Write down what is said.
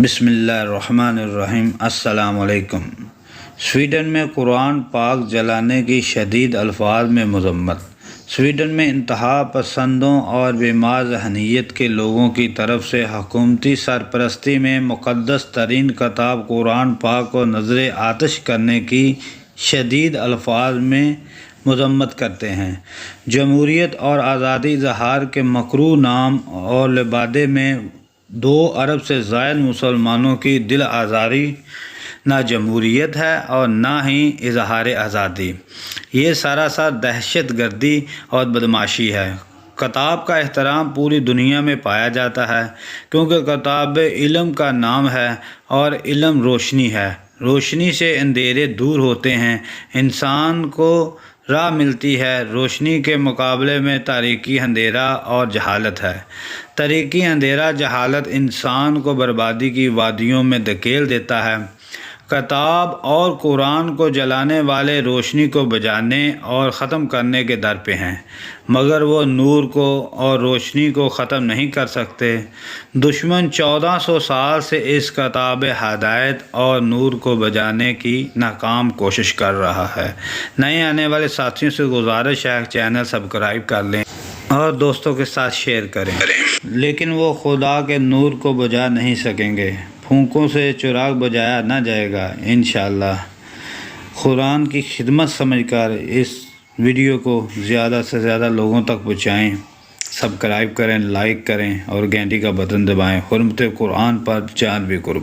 بسم اللہ الرحمن الرحیم۔ السلام علیکم۔ سویڈن میں قرآن پاک جلانے کی شدید الفاظ میں مذمت۔ سویڈن میں انتہا پسندوں اور بیمار ذہنیت کے لوگوں کی طرف سے حکومتی سرپرستی میں مقدس ترین کتاب قرآن پاک کو نذر آتش کرنے کی شدید الفاظ میں مذمت کرتے ہیں۔ جمہوریت اور آزادی اظہار کے مکروہ نام اور لبادے میں 2 ارب سے زائد مسلمانوں کی دل آزاری نہ جمہوریت ہے اور نہ ہی اظہار آزادی، یہ سراسر دہشت گردی اور بدمعاشی ہے۔ کتاب کا احترام پوری دنیا میں پایا جاتا ہے کیونکہ کتاب علم کا نام ہے اور علم روشنی ہے۔ روشنی سے اندھیرے دور ہوتے ہیں، انسان کو راہ ملتی ہے۔ روشنی کے مقابلے میں تاریکی اندھیرا اور جہالت ہے۔ تاریکی اندھیرا جہالت انسان کو بربادی کی وادیوں میں دھکیل دیتا ہے۔ کتاب اور قرآن کو جلانے والے روشنی کو بجھانے اور ختم کرنے کے در پہ ہیں، مگر وہ نور کو اور روشنی کو ختم نہیں کر سکتے۔ دشمن 1400 سال سے اس کتاب ہدایت اور نور کو بجھانے کی ناکام کوشش کر رہا ہے۔ نئے آنے والے ساتھیوں سے گزارش ہے چینل سبسکرائب کر لیں اور دوستوں کے ساتھ شیئر کریں، لیکن وہ خدا کے نور کو بجھا نہیں سکیں گے۔ پھونکوں سے چراغ بجھایا نہ جائے گا۔ انشاءاللہ قرآن کی خدمت سمجھ کر اس ویڈیو کو زیادہ سے زیادہ لوگوں تک پہنچائیں۔ سبسکرائب کریں، لائک کریں اور گھنٹی کا بٹن دبائیں۔ حرمت قرآن پر جان بھی قربان۔